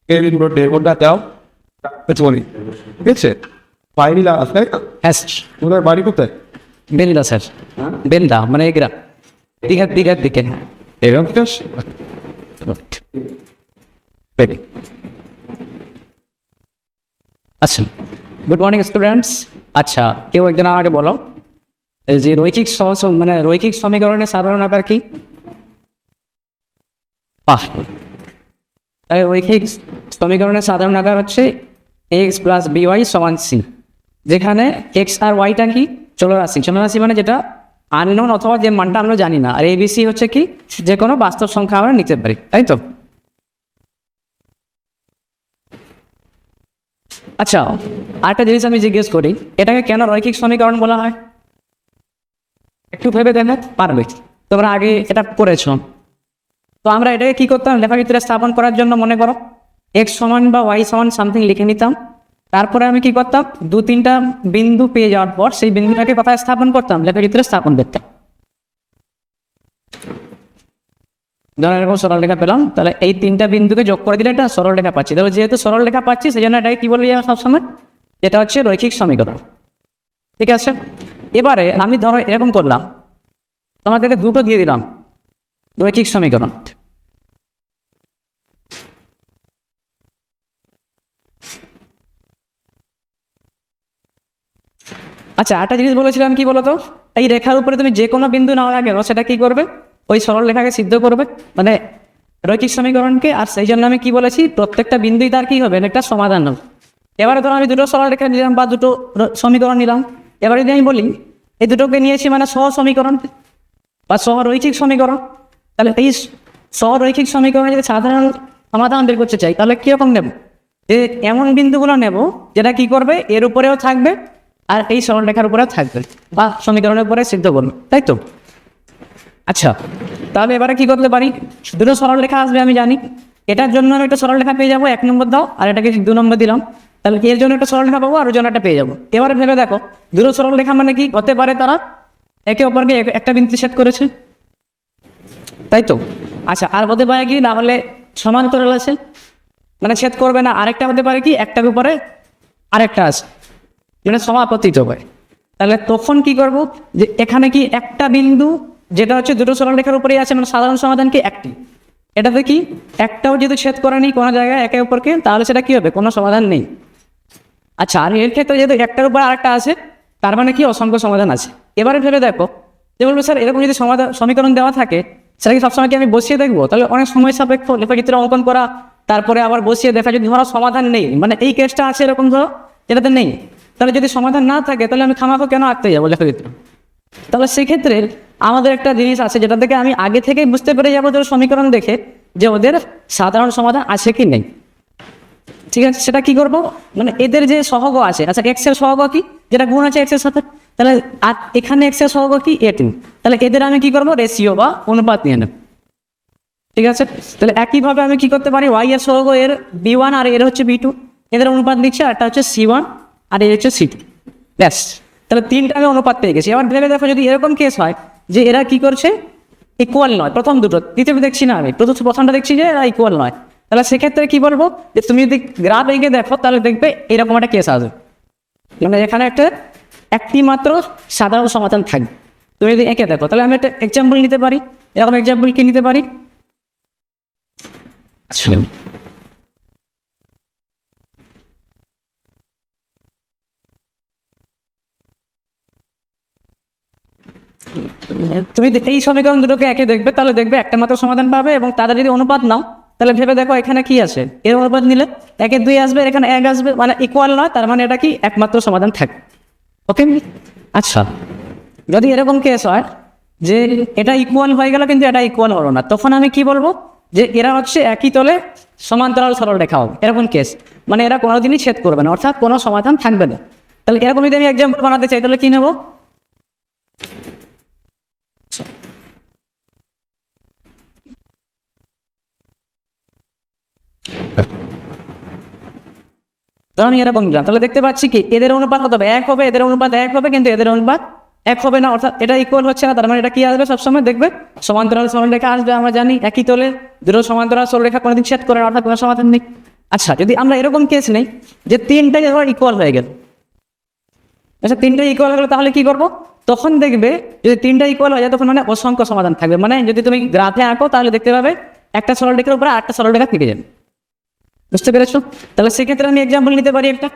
Cabin road ডেরবোর্ডটা দাও পেছনে ঠিক আছে বাইরে আসলে হ্যাঁ ওদের বাড়ি কোথায় বেলদা স্যার বেলদা মানে এগরা দীঘার দিকে এরকম চাষ আচ্ছা গুড মর্নিং স্টুডেন্টস আচ্ছা কেউ একজন আমাকে বলো এই যে রৈখিক সমীকরণের সাধারণ আকার কি রৈখিক সমীকরণের সাধারণ আকার হচ্ছে এক্স প্লাস বিওয়াই সমান সি, যেখানে এক্স আর ওয়াইটা কি চলরাশি মানে যেটা আননোন অথবা যে মানটা আমরা জানি না, আর এবিসি হচ্ছে কি যে কোনো বাস্তব সংখ্যা আমরা নিতে পারি, তাই তো। আচ্ছা আরেকটা জিনিস আমি জিজ্ঞেস করি, এটাকে কেন রৈখিক সমীকরণ বলা হয়? একটু ভেবে দেখে পারবে, তোমরা আগে এটা করেছ। তো আমরা এটাকে কি করতাম, লেখাচিত্রে স্থাপন করার জন্য মনে করো এক্স সমান বা ওয়াই সমান সামথিং লিখে নিতাম। তারপরে আমি কি করতাম, দু তিনটা বিন্দু পেয়ে যাওয়ার পর সেই বিন্দুটাকে কোথায় স্থাপন করতাম, লেখাচিত্রে স্থাপন করতাম। ধরো এরকম সরল রেখা পেলাম, তাহলে এই তিনটা বিন্দুকে যোগ করে দিলে একটা সরল রেখা পাচ্ছি। তাহলে যেহেতু সরল রেখা পাচ্ছি সেই জন্য এটাকে কি বলি সবসময়, এটা হচ্ছে রৈখিক সমীকরণ। ঠিক আছে, এবারে আমি ধরো এরকম করলাম, তোমাদেরকে দুটো দিয়ে দিলাম রৈখিক সমীকরণ। আচ্ছা একটা জিনিস বলেছিলাম কি বলতো, এই রেখার উপরে তুমি যে কোনো বিন্দু নাও না কেন সেটা কি করবে, ওই সরল রেখাকে সিদ্ধ করবে, মানে রৈখিক সমীকরণকে। আর সেই জন্য আমি কি বলেছি, প্রত্যেকটা বিন্দুই তার কি হবে, একটা সমাধান হবে। এবারে ধরো আমি দুটো সরল রেখা নিলাম বা দুটো সমীকরণ নিলাম, এবারে যদি আমি বলি এই দুটোকে নিয়েছি মানে সহ সমীকরণ বা সহরৈখিক সমীকরণ, তাহলে এই সহরৈখিক সমীকরণে যদি সাধারণ সমাধান বের করতে চাই তাহলে কিরকম নেব, যে এমন বিন্দুগুলো নেব যেটা কি করবে এর উপরেও থাকবে আর এই সরল রেখার উপরেও থাকবে বা সমীকরণের উপরে সিদ্ধ করবে, তাই তো। আচ্ছা তাহলে এবারে কি করতে পারি, দুটো সরল রেখা আসবে আমি জানি, এটার জন্য আমি একটা সরল রেখা পেয়ে যাবো 1 নম্বর দাও, আর এটাকে 2 নম্বর দিলাম, তাহলে এর জন্য একটা সরল রেখা পাবো আর ওর জন্য একটা পেয়ে যাবো। এবারে ভেবে দেখো দুটো সরল রেখা মানে কি হতে পারে, তারা একে অপরকে একটা বিন্দু ছেদ করেছে, তাই তো। আচ্ছা আর হতে পারে কি, না হলে সমান্তরাল আছে মানে ছেদ করবে না, আরেকটা হতে পারে কি একটার উপরে আরেকটা আছে মানে সমাপতিত হয়। তাহলে তখন কি করব, যে এখানে কি একটা বিন্দু যেটা হচ্ছে দুটো সরল রেখার উপরেই আছে, মানে সাধারণ সমাধান কি একটি, এটাতে কি একটাও যেহেতু ছেদ করে নেই কোনো জায়গায় একে অপরকে, তাহলে সেটা কি হবে, কোনো সমাধান নেই। আচ্ছা আর এর ক্ষেত্রে যেহেতু একটার উপর আরেকটা আছে তার মানে কি অসংখ্য সমাধান আছে। এবারে ভেবে দেখো যে বলবো স্যার এরকম যদি সমীকরণ দেওয়া থাকে সেটা কি সবসময় কি আমি বসিয়ে দেখবো, তাহলে অনেক সময় সাপেক্ষ লেখাচিত্র অঙ্কন করা, তারপরে আবার বসিয়ে দেখা, যদি ধরো সমাধান নেই, মানে এই কেসটা আছে এরকম ধরো যেটাতে নেই, তাহলে যদি সমাধান না থাকে তাহলে আমি খামাখো কেন আঁকতে যাবো লেখাচিত্র। তাহলে সেক্ষেত্রে আমাদের একটা জিনিস আছে যেটা থেকে আমি আগে থেকেই বুঝতে পেরে যাবো যে সমীকরণ দেখে যে ওদের সাধারণ সমাধান আছে কি নেই। ঠিক আছে, সেটা কি করবো, মানে এদের যে সহগ আছে, আচ্ছা এক্স এর সহগ কি, যেটা গুণ আছে এক্স এর সাথে, তাহলে আর এখানে এক্স এর সহগ কি এ2, তাহলে এদের আমি কি করবো রেশিও বা অনুপাত নিয়ে নেব। ঠিক আছে, তাহলে একইভাবে আমি কি করতে পারি, ওয়াই এর সহগ এর b1 আর এর হচ্ছে b2, এদের অনুপাত দিচ্ছে, আর একটা হচ্ছে c1 আর এর হচ্ছে c2, ব্যাস। তাহলে তিনটা আমি অনুপাত পেয়ে গেছি। এবার ভেবে দেখো যদি এরকম কেস হয় যে এরা কি করছে ইকুয়াল নয়, প্রথম দুটো, দ্বিতীয় দেখছি না আমি, প্রথমটা দেখছি যে এরা ইকুয়াল নয়, তাহলে সেক্ষেত্রে কি বলবো, যে তুমি যদি গ্রাফ এঁকে দেখো তাহলে দেখবে এরকম একটা কেস আসবে, মানে এখানে একটি মাত্র সাধারণ সমাধান থাকবে। তুমি যদি এঁকে দেখো তাহলে আমি একটা এক্সাম্পল নিতে পারি, এরকম এক্সাম্পল কি নিতে পারি, তুমি এই সমীকরণ দুটোকে একে দেখবে তাহলে দেখবে একটা মাত্র সমাধান পাবে, এবং তাদের যদি অনুপাত নাও তাহলে ভেবে দেখো এখানে কি আছে, এর অনুপাত নিলে 1 এর 2 আসবে, এখানে 1 আসবে, মানে ইকুয়াল নয়, তার মানে এটা কি একমাত্র সমাধান থাকে। ওকে, আচ্ছা যদি এরকম কেস হয় যে এটা ইকুয়াল হয়ে গেল কিন্তু এটা ইকুয়াল হলো না, তখন আমি কি বলবো, যে এরা হচ্ছে একই তলে সমান্তরাল সরল রেখা হবে, এরকম কেস, মানে এরা কোনোদিনই ছেদ করবে না, অর্থাৎ কোনো সমাধান থাকবে না। তাহলে এরকম যদি আমি এক্সাম্পল বানাতে চাই তাহলে কি নেবো, ধরো আমি এরকম দিলাম, তাহলে দেখতে পাচ্ছি কি এদের অনুপাত কত হবে, 1 হবে, এদের অনুপাত 1 হবে, কিন্তু এদের অনুপাত 1 হবে না, অর্থাৎ এটা ইকুয়াল হচ্ছে না, তার মানে এটা কি আসবে সবসময় দেখবে সমান্তরাল সরলরেখা আসবে। আমরা জানি একই তলে দুটো সমান্তরাল সরলরেখা কোনোদিন ছেদ করে না, অর্থাৎ কোনো সমাধান নেই। আচ্ছা, যদি আমরা এরকম কেস নেই যে তিনটাই ধর ইকুয়াল হয়ে গেল, আচ্ছা তিনটা ইকুয়াল হয়ে গেলো, তাহলে কি করবো? তখন দেখবে যদি তিনটা ইকুয়াল হয়ে যায় তখন মানে অসংখ্য সমাধান থাকবে। মানে যদি তুমি গ্রাফে আঁকো তাহলে দেখতে পাবে একটা সরল রেখার উপরে আরেকটা সরল রেখা থেকে যাবে। বুঝতে পেরেছো? তাহলে সেক্ষেত্রে আমি এক্সাম্পল নিতে পারি একটা।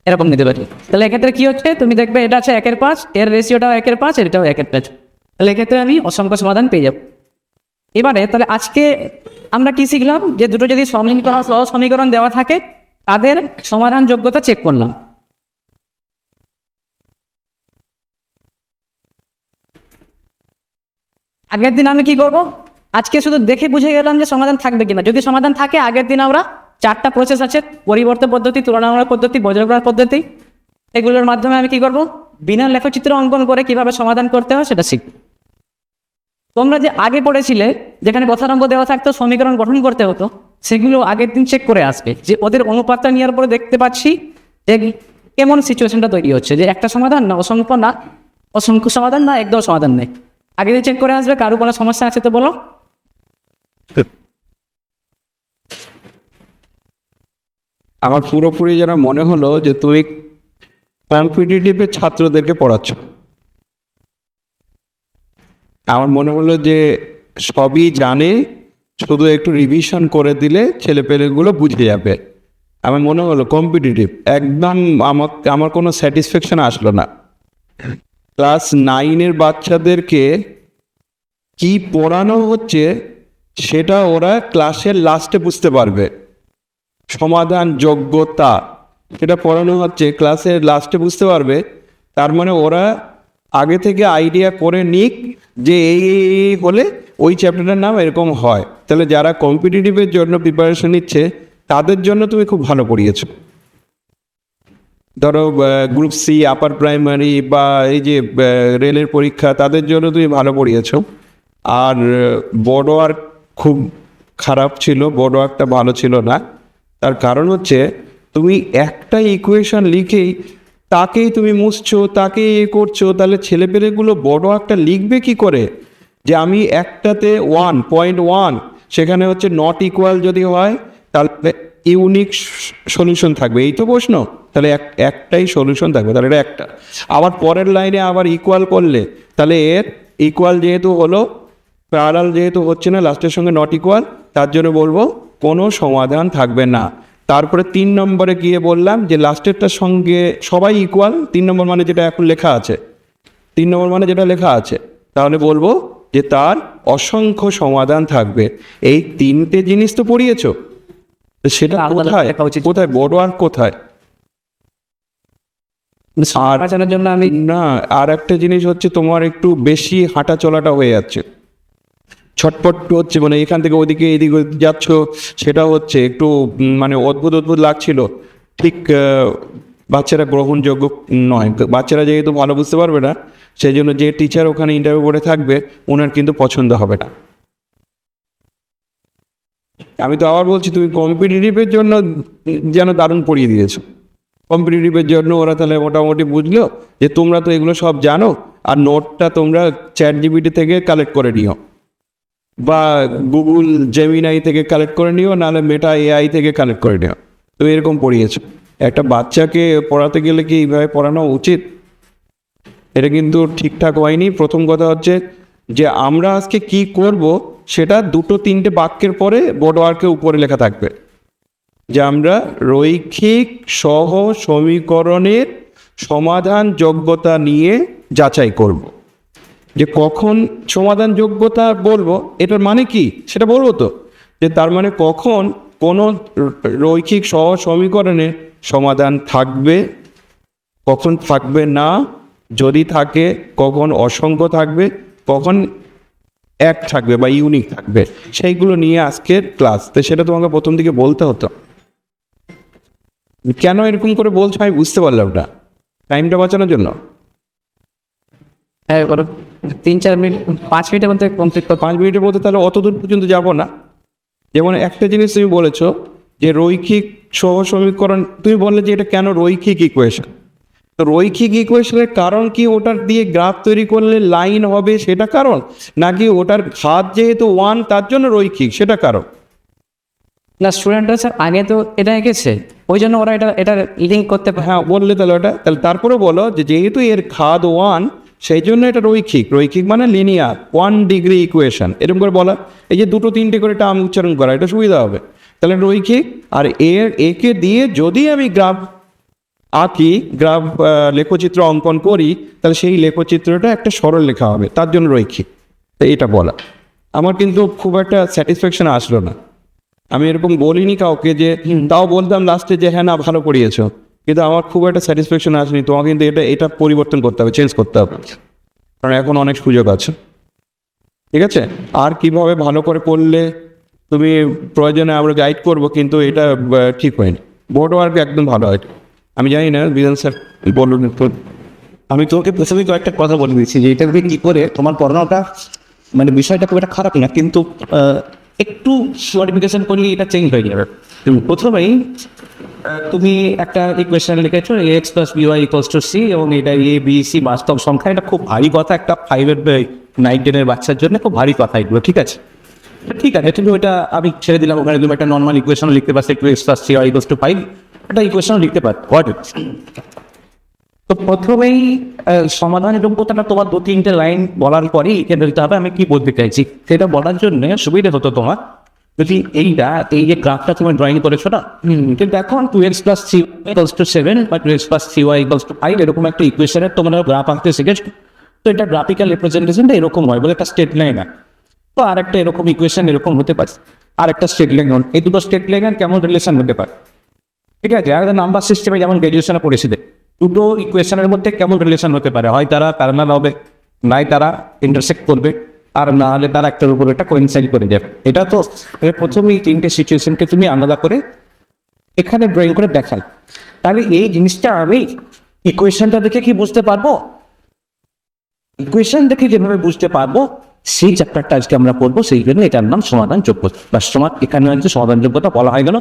এরকম নিতে পারি। তাহলে এক্ষেত্রে কি হচ্ছে, তুমি দেখবে এটা আছে 1/5, এর রেশিওটাও 1/5, এটাও 1/5। তাহলে এক্ষেত্রে আমি অসংখ্য সমাধান পেয়ে যাব। এবারে তাহলে আজকে আমরা কি শিখলাম, যে দুটো যদি সমীকরণ সহজ সমীকরণ দেওয়া থাকে তাদের সমাধান যোগ্যতা চেক করলাম। আগের দিন আমি কি করব, আজকে শুধু দেখে বুঝে গেলাম যে সমাধান থাকবে কিনা। যদি সমাধান থাকে, আগের দিন আমরা 4টা প্রসেস আছে, পরিবর্তন পদ্ধতি, তুলনামূলক পদ্ধতি, বজ্রগ্রাহ পদ্ধতি, এগুলোর মাধ্যমে আমি কি করব, বিনা লেখচিত্র অঙ্কন করে কিভাবে সমাধান করতে হয় সেটা শিখব। তোমরা যে আগে পড়েছিলে যেখানে কথার অঙ্ক দেওয়া থাকতো, সমীকরণ গঠন করতে হতো, সেগুলো আগের দিন চেক করে আসবে, যে ওদের অনুপাতটা নেওয়ার পরে দেখতে পাচ্ছি যে কেমন সিচুয়েশনটা তৈরি হচ্ছে, যে একটা সমাধান না অসংখ্য সমাধান না একদম সমাধান নেই। আগে দিয়ে চেক করে আসবে। কারো কোনো সমস্যা আছে তো বলো। আমার পুরোপুরি যেন মনে হলো যে তুমি কম্পিটিটিভের ছাত্রদেরকে পড়াচ্ছ। আমার মনে হলো যে সবই জানে, শুধু একটু রিভিশন করে দিলে ছেলেপেলেগুলো বুঝে যাবে। আমার মনে হলো কম্পিটিটিভ একদম আমার কোনো স্যাটিসফ্যাকশন আসলো না। ক্লাস 9-এর বাচ্চাদেরকে কি পড়ানো হচ্ছে সেটা ওরা ক্লাসের লাস্টে বুঝতে পারবে। সমাধান যোগ্যতা সেটা পড়ানো হচ্ছে ক্লাসের লাস্টে বুঝতে পারবে। তার মানে ওরা আগে থেকে আইডিয়া করে নিক যে এই হলে ওই চ্যাপ্টারটার নাম এরকম হয়। তাহলে যারা কম্পিটিটিভের জন্য প্রিপারেশন নিচ্ছে তাদের জন্য তুমি খুব ভালো পড়িয়েছো। ধরো গ্রুপ সি, আপার প্রাইমারি বা এই যে রেলের পরীক্ষা, তাদের জন্য তুমি ভালো পড়িয়েছো। আর বোর্ড ওয়ার্ক খুব খারাপ ছিল, বোর্ড ওয়ার্কটা ভালো ছিল না। তার কারণ হচ্ছে তুমি একটা ইকুয়েশন লিখেই তাকেই তুমি মুছছো, তাকেই করছো। তাহলে ছেলেপেলেগুলো বড় একটা লিখবে কি করে, যে আমি একটাতে 1.1 সেখানে হচ্ছে নট ইকুয়াল যদি হয় তাহলে ইউনিক সলিউশন থাকবে, এই তো প্রশ্ন। তাহলে একটাই সলিউশন থাকবে, তাহলে এটা একটা। আবার পরের লাইনে আবার ইকুয়াল করলে তাহলে এর ইকুয়াল যেহেতু হলো, প্যারালাল যেহেতু হচ্ছে না, লাস্টের সঙ্গে নট ইকুয়াল, তার জন্য বলবো কোনো সমাধান থাকবে না। তারপরে 3 নম্বরে গিয়ে বললাম যে লাস্টেরটার সঙ্গে সবাই ইকুয়াল, 3 নম্বর মানে যেটা এখন লেখা আছে, 3 নম্বর মানে যেটা লেখা আছে, তাহলে বলবো যে তার অসংখ্য সমাধান থাকবে। এই 3টে জিনিস তো পড়িয়েছো, সেটা কোথায় কোথায় বড় আর কোথায়? আর বাঁচানোর জন্য আমি না, আর একটা জিনিস হচ্ছে তোমার একটু বেশি হাঁটা চলাটা হয়ে যাচ্ছে, ছটপট হচ্ছে, মানে এখান থেকে ওদিকে এদিকে যাচ্ছ, সেটা হচ্ছে একটু মানে অদ্ভুত অদ্ভুত লাগছিল। ঠিক বাচ্চারা গ্রহণযোগ্য নয়। বাচ্চারা যেহেতু ভালো বুঝতে পারবে না, সেই জন্য যে টিচার ওখানে ইন্টারভিউ করে থাকবে ওনার কিন্তু পছন্দ হবে না। আমি তো আবার বলছি, তুমি কম্পিটিটিভের জন্য যেন দারুণ পড়িয়ে দিয়েছো। কম্পিটিটিভের জন্য ওরা তাহলে মোটামুটি বুঝলো যে তোমরা তো এগুলো সব জানো, আর নোটটা তোমরা চ্যাটজিপিটি থেকে কালেক্ট করে নিও, বা গুগল জেমিনাই থেকে কালেক্ট করে নিও, নাহলে মেটা এআই থেকে কালেক্ট করে নিও। তো এরকম পড়িয়েছো। একটা বাচ্চাকে পড়াতে গেলে কি এইভাবে পড়ানো উচিত? এটা কিন্তু ঠিকঠাক হয়নি। প্রথম কথা হচ্ছে যে আমরা আজকে কি করব সেটা 2-3টে বাক্যের পরে বোর্ড ওয়ার্কের উপরে লেখা থাকবে, যে আমরা রৈখিক সহ সমীকরণের সমাধান যোগ্যতা নিয়ে যাচাই করব। যে কখন সমাধান যোগ্যতা বলবো, এটার মানে কি সেটা বলবো তো, যে তার মানে কখন কোনো রৈখিক সহ সমীকরণের সমাধান থাকবে, কখন থাকবে না, যদি থাকে কখন অসংখ্য থাকবে, কখন এক থাকবে বা ইউনিক থাকবে, সেইগুলো নিয়ে আজকের ক্লাস। তো সেটা তোমাকে প্রথম দিকে বলতে হতো। কেন এরকম করে বলছো আমি বুঝতে পারলাম না। টাইমটা বাঁচানোর জন্য। হ্যাঁ, 3-4 মিনিট, 5 মিনিটের মধ্যে কমপ্লিট করো। 5 মিনিটের মধ্যে তাহলে অত দূর পর্যন্ত যাবো না। যেমন একটা জিনিস তুমি বলেছো যে রৈখিক সহ সমীকরণ, তুমি বললে যে এটা কেন রৈখিক ইকুয়েশন। তো রৈখিক ইকুয়েশনের কারণ কি ওটার দিয়ে গ্রাফ তৈরি করলে লাইন হবে সেটা কারণ, নাকি ওটার ঘাত যেহেতু 1 তার জন্য রৈখিক সেটা কারণ? না স্টুডেন্টরা স্যার আগে তো এটা এঁকেছে, ওই জন্য ওরা এটা লিঙ্ক করতে পারে। হ্যাঁ বললে তাহলে ওটা, তাহলে তারপরে বলো যে যেহেতু এর ঘাত 1 সেই জন্য এটা রৈখিক। রৈখিক মানে লিনিয়ার 1 ডিগ্রি ইকুয়েশন, এরকম করে বলা। এই যে 2-3টে করে টার্ম উচ্চারণ করা, এটা সুবিধা হবে। তাহলে রৈখিক। আর একে দিয়ে যদি আমি গ্রাফ আঁকি, গ্রাফ লেখচিত্র অঙ্কন করি, তাহলে সেই লেখচিত্রটা একটা সরল লেখা হবে, তার জন্য রৈখিক। তো এটা বলা আমার কিন্তু খুব একটা স্যাটিসফ্যাকশন আসলো না। আমি এরকম বলিনি কাউকে, যে তাও বলতাম লাস্টে যে হ্যাঁ না ভালো পড়িয়েছো, কিন্তু আমার খুব একটা স্যাটিসফ্যাকশন আসেনি। তোমাকে কিন্তু এটা পরিবর্তন করতে হবে, চেঞ্জ করতে হবে, কারণ এখন অনেক সুযোগ আছে। ঠিক আছে? আর কিভাবে ভালো করে পড়লে তুমি প্রয়োজনে আমরা গাইড করবো, কিন্তু এটা ঠিক হয়নি। বোর্ড ওয়ার্ক একদম ভালো হয়। আমি জানি না বিধান স্যার বলুন তো। আমি তোমাকে প্রথমেই কয়েকটা কথা বলে দিচ্ছি যে এটা দিয়ে কী করে তোমার পড়ানোটা, মানে বিষয়টা খুব একটা খারাপ না, কিন্তু একটু মডিফিকেশন করলে এটা চেঞ্জ হয়ে যাবে। প্রথমেই তুমি একটা ইকুয়েশন লিখেছো X plus BY equals to C, এবং এটা এ বি সি বাস্তব সংখ্যা। এটা খুব ভারী কথা, একটা 5-9-10 বাচ্চার জন্য খুব ভারী কথা এগুলো, ঠিক আছে? ঠিক আছে, তুমি ওইটা আমি ছেড়ে দিলাম। ওখানে তুমি একটা নর্মাল ইকুয়েশন লিখতে পারছো, একটু X plus C Y equals to 5, একটা ইকুয়েশন লিখতে পারো। তো প্রথমেই সমাধানের যোগ্যতাটা তোমার 2-3টে লাইন বলার পরেই এখানে দিতে হবে আমি কি বলতে চাইছি। সেটা বলার জন্য সুবিধা হতো তোমার যদি এই যে গ্রাফটা তুমি ড্রয়িং করেছো না, কিন্তু এখন 2x প্লাস 3 ইকুয়ালস টু 7 বা 2x plus 3y equals to 5 এরকম একটা ইকুয়েশনের তোমরা গ্রাফ আঁকতে শিখেছো। তো এটা গ্রাফিক্যাল রিপ্রেজেন্টেশনটা এরকম হয়, বলে একটা স্টেট লাইন আছে। তো আর একটা এরকম ইকুয়েশন এরকম হতে পারে, আর একটা স্টেট লাইন। এই দুটো স্টেট লাইনের কেমন রিলেশন হতে পারে, ঠিক আছে? আর নাম্বার সিস্টেমে যেমন গ্র্যাজুয়েশনে পড়েছি, দুটো ইকুয়েশনের মধ্যে কেমন রিলেশন হতে পারে, হয় তারা প্যারালাল হবে, নাই তারা ইন্টারসেক্ট করবে, আর না হলে তারা একটার উপর একটা কোইনসাইড করে যাবে। এটা তো প্রথমেই 3টে সিচুয়েশনকে তুমি আলাদা করে এখানে ড্রয়িং করে দেখাই। তাহলে এই জিনিসটা আমি ইকুয়েশনটা দেখে কি বুঝতে পারবো? ইকুয়েশন দেখে যেভাবে বুঝতে পারবো সেই চ্যাপ্টারটা আজকে আমরা পড়বো, সেই জন্য এটার নাম সমাধান যোগ্যতা। বা এখানে হচ্ছে সমাধান যোগ্যতা বলা হয়ে গেল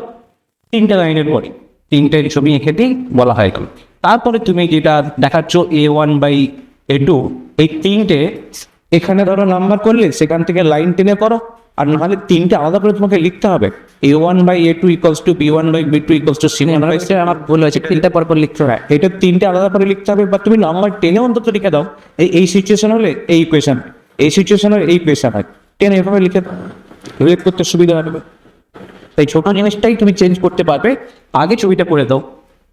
3টে লাইনের পরে, 3টে ছবি এঁকে দিয়ে বলা হয়ে গেল। তারপরে তুমি যেটা দেখাচ্ছ A1/A2, এই 3টে এখানে ধরো নাম্বার করলে সেখান থেকে লাইন টেনে করো, আর নাহলে 3টে আলাদা করে তোমাকে লিখতে হবে। A1/A2 equals to B1/B2 equals to C1। আমার ভুল হয়েছে, 3টে পর পর লিখতে হয়। এটা 3টে আলাদা করে লিখতে হবে, বা তুমি নাম্বার টেনে অন্তত লিখে দাও। এই সিচুয়েশন হলে এই ইকুয়েশন, এই সিচুয়েশন হলে এই ইকুয়েশন হয়, টেনে এভাবে লিখে রিলেট করতে সুবিধা হবে। তাই ছোট জিনিসটাই তুমি চেঞ্জ করতে পারবে। আগে ছবিটা করে দাও,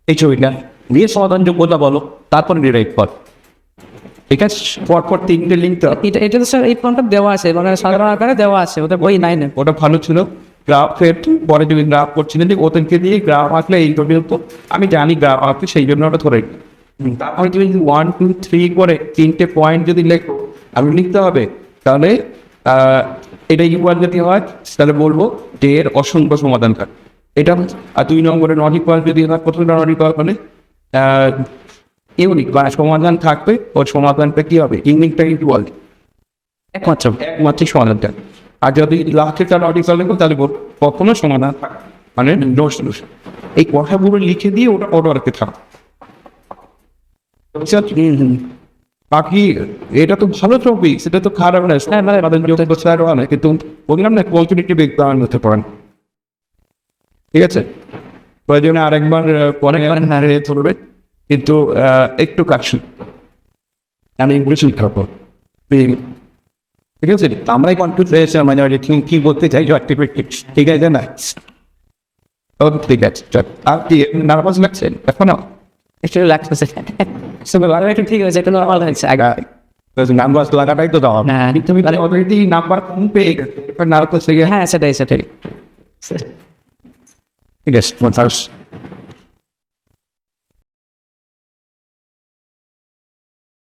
এই ছবিটা দিয়ে সমাধান যোগ্যতা বলো, তারপরে ডিরাইভ কর। ঠিক আছে? পরপর 3টে লিঙ্ক। এটা তো স্যার এই ফর্মটা দেওয়া আছে, মানে সাধারণ আকারে দেওয়া আছে, ওদের বই নাই না। ওটা ভালো ছিল। গ্রাফের পরে যদি গ্রাফ করছিলেন যে ওদেরকে দিয়ে গ্রাফ আঁকলে এই ছবি হতো। আমি জানি গ্রাফ আঁকতে, সেই জন্য ওটা ধরে। তারপরে তুমি যদি 1, 2, 3 করে 3টে পয়েন্ট যদি লেখো, আমি লিখতে হবে, তাহলে এটা ইকুয়াল যদি হয় তাহলে বলবো যে এর অসংখ্য সমাধান থাকে এটা। আর 2 নম্বরে নট ইকুয়াল যদি হয়, প্রথমে নট ইকুয়াল মানে ইউনিক বা সমাধান থাকবে, ওর সমাধানটা কি হবে, ইউনিকটা ইকুয়াল, একমাত্র সমাধানটা। আর যদি লাস্টেরটা নট ইকুয়াল লিখবো, তাহলে কখনো সমাধান থাকবে, মানে নো সলিউশন। এই কথাগুলো লিখে দিয়ে ওটা অর্ডারকে থাকবে। বাকি এটা তো ভালো টপিক, সেটা তো খারাপ না। কিন্তু বললাম না কম্পিটিটিভ এক্সাম হতে পারেন। ঠিক আছে? প্রয়োজনে আরেকবার পরে ধরবে, কিন্তু একটু কাশি আমি ইংলিশ লিখবো। ঠিক আছে? আমরাই কনফিউজ হয়েছে, মানে তুমি কি বলতে চাইছো অ্যাক্টিভিটি, ঠিক আছে না? ঠিক আছে, আর কি নার্ভাস লাগছে এখনো? একটু লাগতেছে, একটু ঠিক হয়েছে, একটু নর্মাল হয়েছে। নার্ভাস লাগাটাই তো দাও না, তুমি অলরেডি নাম্বার কম পেয়ে গেছে, নার্ভাস হ্যাঁ সেটাই। ঠিক আছে।